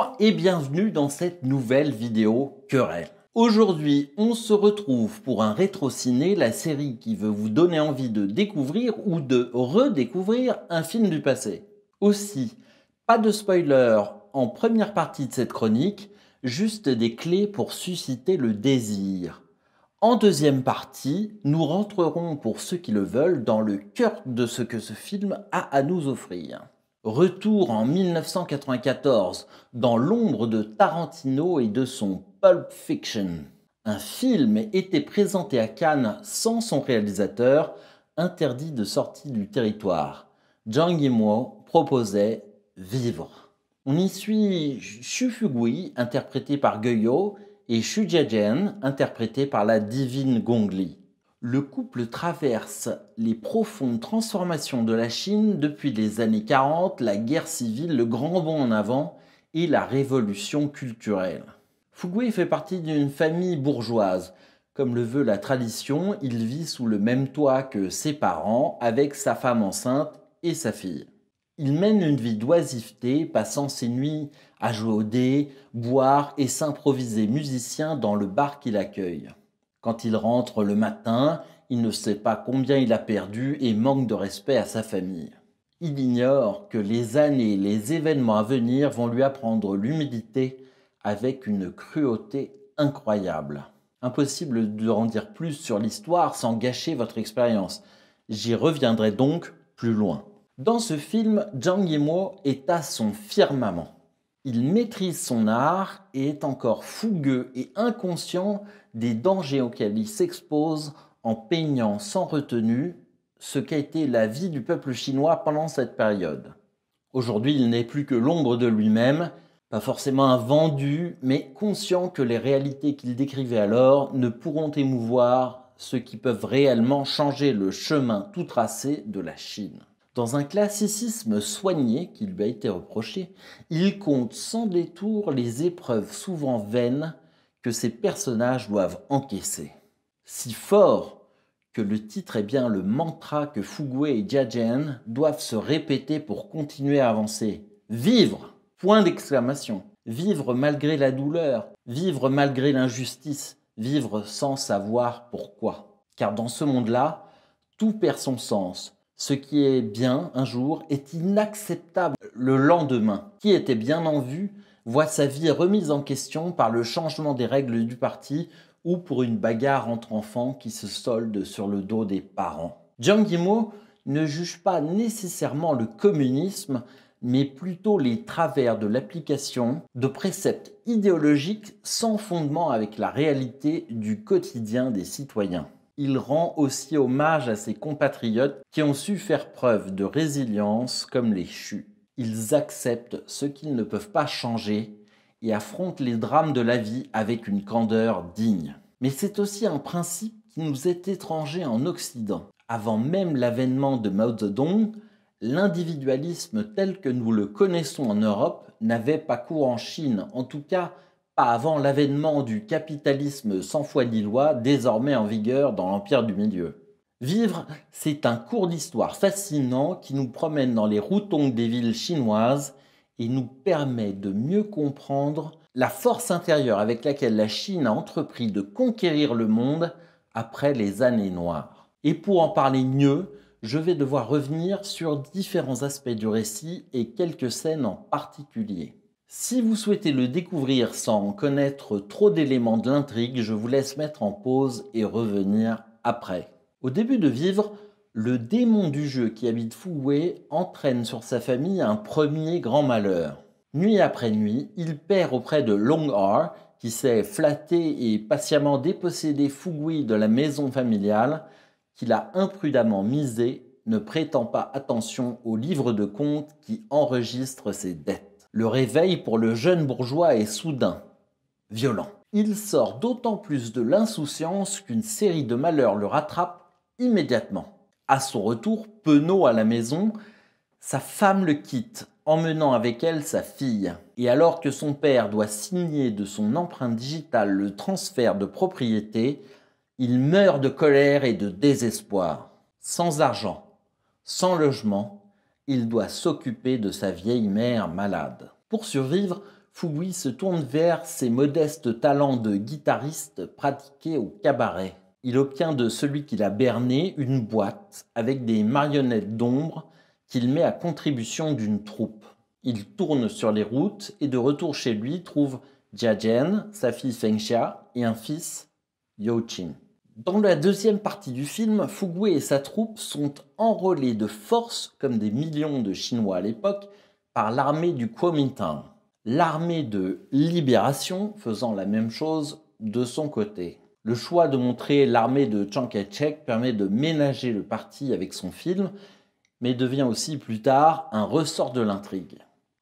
Bonjour et bienvenue dans cette nouvelle vidéo querelle. Aujourd'hui, on se retrouve pour un rétro-ciné, la série qui veut vous donner envie de découvrir ou de redécouvrir un film du passé. Aussi, pas de spoiler en première partie de cette chronique, juste des clés pour susciter le désir. En deuxième partie, nous rentrerons pour ceux qui le veulent dans le cœur de ce que ce film a à nous offrir. Retour en 1994 dans l'ombre de Tarantino et de son Pulp Fiction. Un film était présenté à Cannes sans son réalisateur, interdit de sortie du territoire. Zhang Yimou proposait Vivre. On y suit Xu Fugui, interprété par Guo, et Xu Jiazhen, interprété par la divine Gong Li. Le couple traverse les profondes transformations de la Chine depuis les années 40, la guerre civile, le grand bond en avant et la révolution culturelle. Fugui fait partie d'une famille bourgeoise. Comme le veut la tradition, il vit sous le même toit que ses parents, avec sa femme enceinte et sa fille. Il mène une vie d'oisiveté, passant ses nuits à jouer aux dés, boire et s'improviser musicien dans le bar qu'il accueille. Quand il rentre le matin, il ne sait pas combien il a perdu et manque de respect à sa famille. Il ignore que les années et les événements à venir vont lui apprendre l'humilité avec une cruauté incroyable. Impossible de en dire plus sur l'histoire sans gâcher votre expérience. J'y reviendrai donc plus loin. Dans ce film, Zhang Yimou est à son firmament. Il maîtrise son art et est encore fougueux et inconscient des dangers auxquels il s'expose en peignant sans retenue ce qu'a été la vie du peuple chinois pendant cette période. Aujourd'hui, il n'est plus que l'ombre de lui-même, pas forcément un vendu, mais conscient que les réalités qu'il décrivait alors ne pourront émouvoir ceux qui peuvent réellement changer le chemin tout tracé de la Chine. Dans un classicisme soigné qui lui a été reproché, il compte sans détour les épreuves souvent vaines que ces personnages doivent encaisser. Si fort que le titre est bien le mantra que Fugui et Jiazhen doivent se répéter pour continuer à avancer. Vivre! Point d'exclamation. Vivre malgré la douleur, vivre malgré l'injustice, vivre sans savoir pourquoi. Car dans ce monde-là, tout perd son sens. Ce qui est bien un jour est inacceptable le lendemain. Qui était bien en vue voit sa vie remise en question par le changement des règles du parti ou pour une bagarre entre enfants qui se solde sur le dos des parents. Zhang Yimou ne juge pas nécessairement le communisme, mais plutôt les travers de l'application de préceptes idéologiques sans fondement avec la réalité du quotidien des citoyens. Il rend aussi hommage à ses compatriotes qui ont su faire preuve de résilience comme les Xu. Ils acceptent ce qu'ils ne peuvent pas changer et affrontent les drames de la vie avec une candeur digne. Mais c'est aussi un principe qui nous est étranger en Occident. Avant même l'avènement de Mao Zedong, l'individualisme tel que nous le connaissons en Europe n'avait pas cours en Chine, en tout cas pas avant l'avènement du capitalisme sans foi ni loi, désormais en vigueur dans l'Empire du Milieu. Vivre, c'est un cours d'histoire fascinant qui nous promène dans les routongs des villes chinoises et nous permet de mieux comprendre la force intérieure avec laquelle la Chine a entrepris de conquérir le monde après les années noires. Et pour en parler mieux, je vais devoir revenir sur différents aspects du récit et quelques scènes en particulier. Si vous souhaitez le découvrir sans connaître trop d'éléments de l'intrigue, je vous laisse mettre en pause et revenir après. Au début de Vivre, le démon du jeu qui habite Fugui entraîne sur sa famille un premier grand malheur. Nuit après nuit, il perd auprès de Long R, qui s'est flatté et patiemment dépossédé Fugui de la maison familiale, qu'il a imprudemment misé, ne prêtant pas attention au livre de comptes qui enregistre ses dettes. Le réveil pour le jeune bourgeois est soudain, violent. Il sort d'autant plus de l'insouciance qu'une série de malheurs le rattrape immédiatement. À son retour, penaud à la maison, sa femme le quitte, emmenant avec elle sa fille. Et alors que son père doit signer de son empreinte digitale le transfert de propriété, il meurt de colère et de désespoir. Sans argent, sans logement, il doit s'occuper de sa vieille mère malade. Pour survivre, Fugui se tourne vers ses modestes talents de guitariste pratiqués au cabaret. Il obtient de celui qui l'a berné une boîte avec des marionnettes d'ombre qu'il met à contribution d'une troupe. Il tourne sur les routes et de retour chez lui trouve Jiajian, sa fille Fengxia et un fils, Youqin. Dans la deuxième partie du film, Fugui et sa troupe sont enrôlés de force, comme des millions de Chinois à l'époque, par l'armée du Kuomintang, l'armée de libération faisant la même chose de son côté. Le choix de montrer l'armée de Chiang Kai-shek permet de ménager le parti avec son film, mais devient aussi plus tard un ressort de l'intrigue.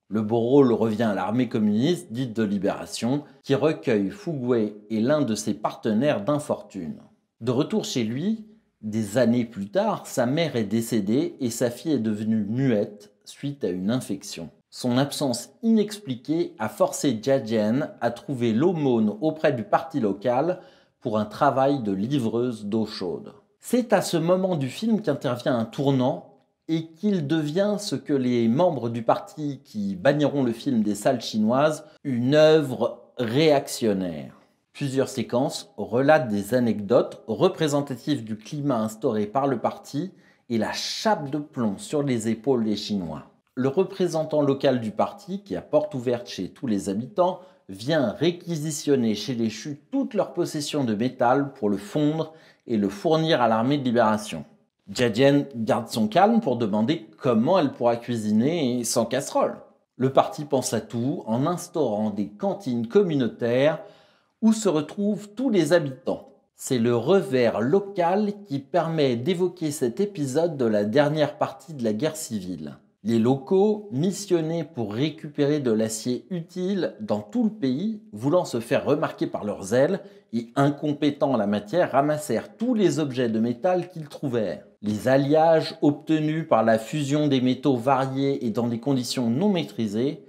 Le beau rôle revient à l'armée communiste dite de libération, qui recueille Fugui et l'un de ses partenaires d'infortune. De retour chez lui, des années plus tard, sa mère est décédée et sa fille est devenue muette suite à une infection. Son absence inexpliquée a forcé Jiajian à trouver l'aumône auprès du parti local pour un travail de livreuse d'eau chaude. C'est à ce moment du film qu'intervient un tournant et qu'il devient ce que les membres du parti qui banniront le film des salles chinoises, une œuvre réactionnaire. Plusieurs séquences relatent des anecdotes représentatives du climat instauré par le parti et la chape de plomb sur les épaules des Chinois. Le représentant local du parti, qui a porte ouverte chez tous les habitants, vient réquisitionner chez les Chus toutes leurs possessions de métal pour le fondre et le fournir à l'armée de libération. Jiajian garde son calme pour demander comment elle pourra cuisiner sans casserole. Le parti pense à tout en instaurant des cantines communautaires où se retrouvent tous les habitants. C'est le revers local qui permet d'évoquer cet épisode de la dernière partie de la guerre civile. Les locaux, missionnés pour récupérer de l'acier utile dans tout le pays, voulant se faire remarquer par leurs ailes et incompétents en la matière, ramassèrent tous les objets de métal qu'ils trouvèrent. Les alliages obtenus par la fusion des métaux variés et dans des conditions non maîtrisées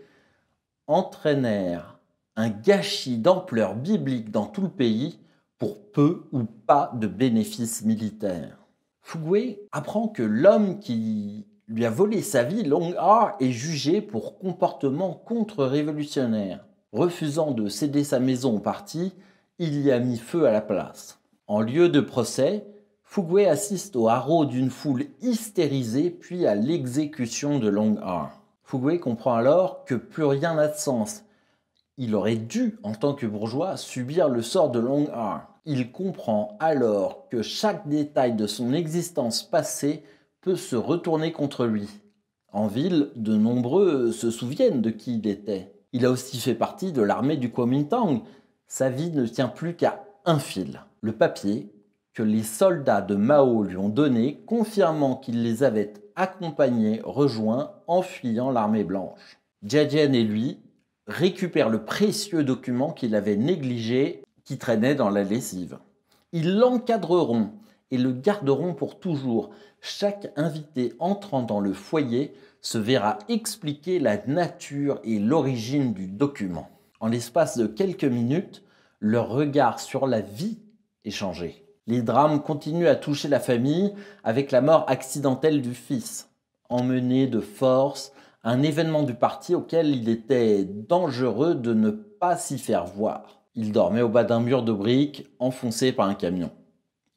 entraînèrent un gâchis d'ampleur biblique dans tout le pays pour peu ou pas de bénéfices militaires. Fugui apprend que l'homme qui lui a volé sa vie, Long Ha, est jugé pour comportement contre-révolutionnaire. Refusant de céder sa maison au parti, il y a mis feu à la place. En lieu de procès, Fugui assiste au haro d'une foule hystérisée puis à l'exécution de Long Ha. Fugui comprend alors que plus rien n'a de sens. Il aurait dû, en tant que bourgeois, subir le sort de Long Ha. Il comprend alors que chaque détail de son existence passée peut se retourner contre lui. En ville, de nombreux se souviennent de qui il était. Il a aussi fait partie de l'armée du Kuomintang. Sa vie ne tient plus qu'à un fil, le papier que les soldats de Mao lui ont donné, confirmant qu'il les avait accompagnés, rejoints, en fuyant l'armée blanche. Jiajian et lui récupèrent le précieux document qu'il avait négligé, qui traînait dans la lessive. Ils l'encadreront et le garderont pour toujours. Chaque invité entrant dans le foyer se verra expliquer la nature et l'origine du document. En l'espace de quelques minutes, leur regard sur la vie est changé. Les drames continuent à toucher la famille avec la mort accidentelle du fils, emmené de force à un événement du parti auquel il était dangereux de ne pas s'y faire voir. Il dormait au bas d'un mur de briques enfoncé par un camion.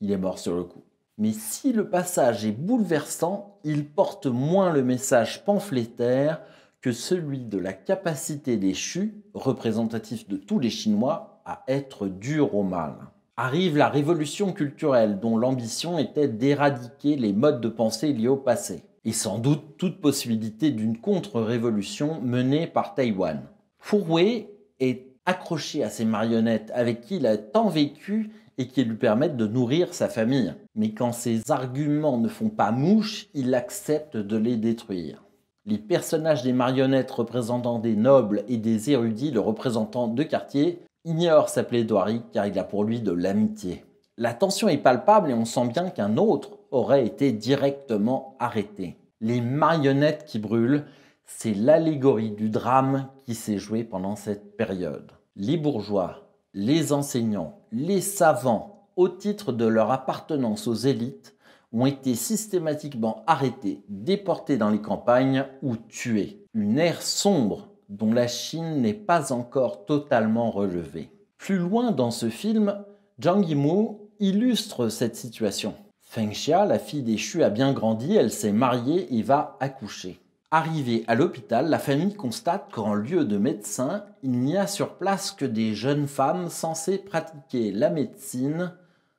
Il est mort sur le coup. Mais si le passage est bouleversant, il porte moins le message pamphlétaire que celui de la capacité des Chus, représentatifs de tous les Chinois, à être durs au mal. Arrive la révolution culturelle dont l'ambition était d'éradiquer les modes de pensée liés au passé, et sans doute toute possibilité d'une contre-révolution menée par Taïwan. Fugui est accroché à ces marionnettes avec qui il a tant vécu et qui lui permettent de nourrir sa famille. Mais quand ses arguments ne font pas mouche, il accepte de les détruire. Les personnages des marionnettes représentant des nobles et des érudits, le représentant de quartier, ignorent sa plaidoirie car il a pour lui de l'amitié. La tension est palpable et on sent bien qu'un autre aurait été directement arrêté. Les marionnettes qui brûlent, c'est l'allégorie du drame qui s'est joué pendant cette période. Les bourgeois, les enseignants, les savants, au titre de leur appartenance aux élites, ont été systématiquement arrêtés, déportés dans les campagnes ou tués. Une ère sombre dont la Chine n'est pas encore totalement relevée. Plus loin dans ce film, Zhang Yimou illustre cette situation. Feng Xia, la fille des Xu, a bien grandi, elle s'est mariée et va accoucher. Arrivée à l'hôpital, la famille constate qu'en lieu de médecin, il n'y a sur place que des jeunes femmes censées pratiquer la médecine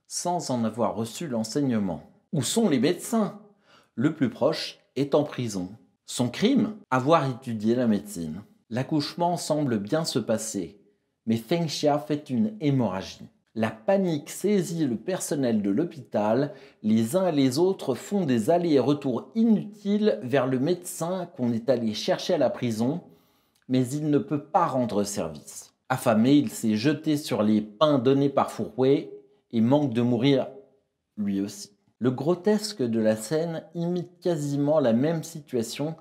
sans en avoir reçu l'enseignement. Où sont les médecins? Le plus proche est en prison. Son crime? Avoir étudié la médecine. L'accouchement semble bien se passer, mais Feng Xia fait une hémorragie. La panique saisit le personnel de l'hôpital, les uns et les autres font des allers et retours inutiles vers le médecin qu'on est allé chercher à la prison, mais il ne peut pas rendre service. Affamé, il s'est jeté sur les pains donnés par Fu Hui et manque de mourir lui aussi. Le grotesque de la scène imite quasiment la même situation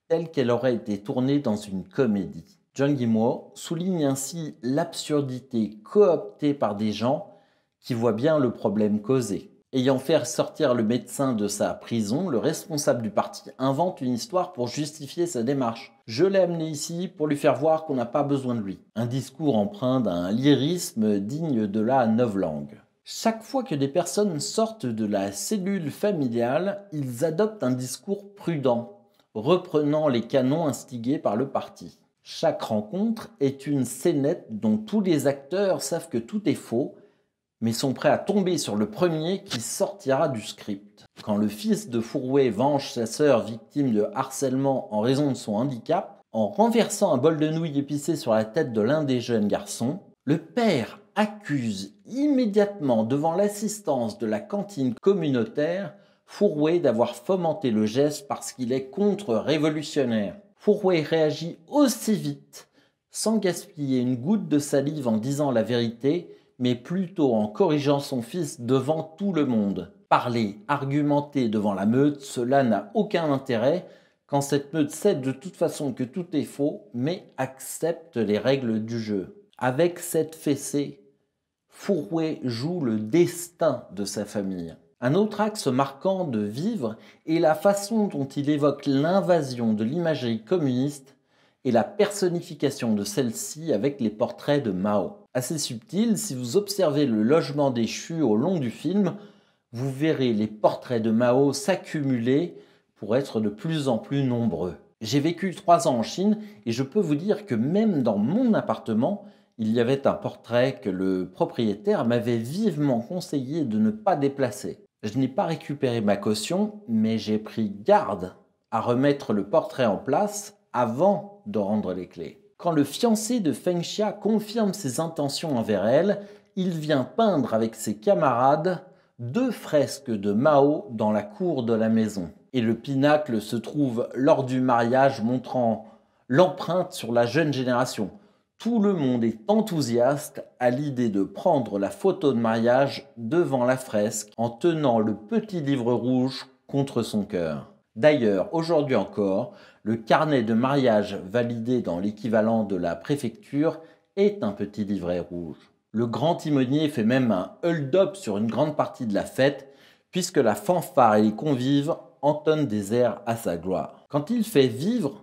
telle qu'elle aurait été tournée dans une comédie. Zhang Yimou souligne ainsi l'absurdité cooptée par des gens qui voient bien le problème causé. Ayant fait sortir le médecin de sa prison, le responsable du parti invente une histoire pour justifier sa démarche. Je l'ai amené ici pour lui faire voir qu'on n'a pas besoin de lui. Un discours empreint d'un lyrisme digne de la novlangue. Chaque fois que des personnes sortent de la cellule familiale, ils adoptent un discours prudent, reprenant les canons instigés par le parti. Chaque rencontre est une scénette dont tous les acteurs savent que tout est faux, mais sont prêts à tomber sur le premier qui sortira du script. Quand le fils de Fu Hui venge sa sœur victime de harcèlement en raison de son handicap, en renversant un bol de nouilles épicées sur la tête de l'un des jeunes garçons, le père accuse immédiatement devant l'assistance de la cantine communautaire Fu Hui d'avoir fomenté le geste parce qu'il est contre-révolutionnaire. Fu Hui réagit aussi vite, sans gaspiller une goutte de salive en disant la vérité, mais plutôt en corrigeant son fils devant tout le monde. Parler, argumenter devant la meute, cela n'a aucun intérêt quand cette meute sait de toute façon que tout est faux, mais accepte les règles du jeu. Avec cette fessée, Fu Hui joue le destin de sa famille. Un autre axe marquant de Vivre est la façon dont il évoque l'invasion de l'imagerie communiste et la personnification de celle-ci avec les portraits de Mao. Assez subtil, si vous observez le logement des Xu au long du film, vous verrez les portraits de Mao s'accumuler pour être de plus en plus nombreux. J'ai vécu 3 ans en Chine et je peux vous dire que même dans mon appartement, il y avait un portrait que le propriétaire m'avait vivement conseillé de ne pas déplacer. Je n'ai pas récupéré ma caution, mais j'ai pris garde à remettre le portrait en place avant de rendre les clés. Quand le fiancé de Feng Xia confirme ses intentions envers elle, il vient peindre avec ses camarades 2 fresques de Mao dans la cour de la maison. Et le pinacle se trouve lors du mariage montrant l'empreinte sur la jeune génération. Tout le monde est enthousiaste à l'idée de prendre la photo de mariage devant la fresque en tenant le petit livre rouge contre son cœur. D'ailleurs, aujourd'hui encore, le carnet de mariage validé dans l'équivalent de la préfecture est un petit livret rouge. Le grand timonier fait même un hold-up sur une grande partie de la fête puisque la fanfare et les convives entonnent des airs à sa gloire. Quand il fait Vivre,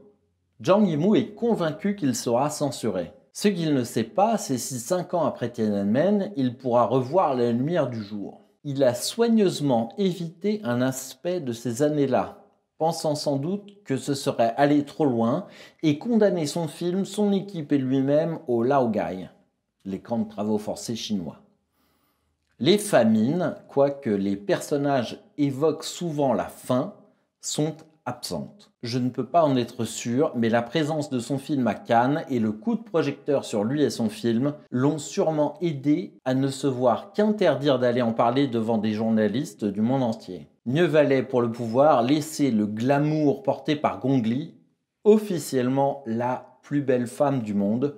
Zhang Yimou est convaincu qu'il sera censuré. Ce qu'il ne sait pas, c'est si 5 ans après Tiananmen, il pourra revoir la lumière du jour. Il a soigneusement évité un aspect de ces années-là, pensant sans doute que ce serait aller trop loin et condamner son film, son équipe et lui-même au Laogai, les camps de travaux forcés chinois. Les famines, quoique les personnages évoquent souvent la faim, sont absentes. Je ne peux pas en être sûr, mais la présence de son film à Cannes et le coup de projecteur sur lui et son film l'ont sûrement aidé à ne se voir qu'interdire d'aller en parler devant des journalistes du monde entier. Mieux valait pour le pouvoir laisser le glamour porté par Gong Li, officiellement la plus belle femme du monde,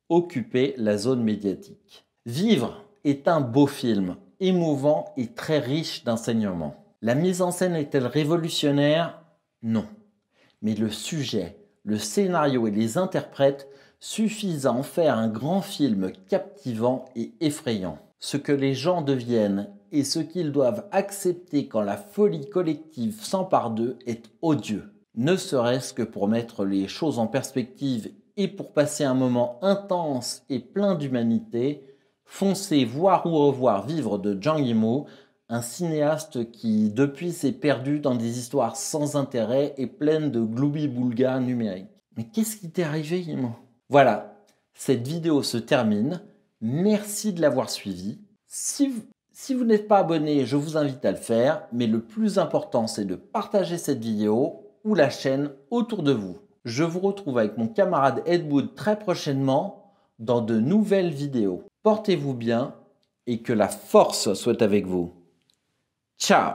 occuper la zone médiatique. Vivre est un beau film, émouvant et très riche d'enseignements. La mise en scène est-elle révolutionnaire ? Non. Mais le sujet, le scénario et les interprètes suffisent à en faire un grand film captivant et effrayant. Ce que les gens deviennent et ce qu'ils doivent accepter quand la folie collective s'empare d'eux est odieux. Ne serait-ce que pour mettre les choses en perspective et pour passer un moment intense et plein d'humanité, foncez voir ou revoir Vivre de Zhang Yimou, un cinéaste qui depuis s'est perdu dans des histoires sans intérêt et pleines de gloubi-boulga numériques. Mais qu'est-ce qui t'est arrivé, Yimou? Voilà, cette vidéo se termine. Merci de l'avoir suivi. Si vous n'êtes pas abonné, je vous invite à le faire, mais le plus important, c'est de partager cette vidéo ou la chaîne autour de vous. Je vous retrouve avec mon camarade Ed Wood très prochainement dans de nouvelles vidéos. Portez-vous bien et que la force soit avec vous. Ciao!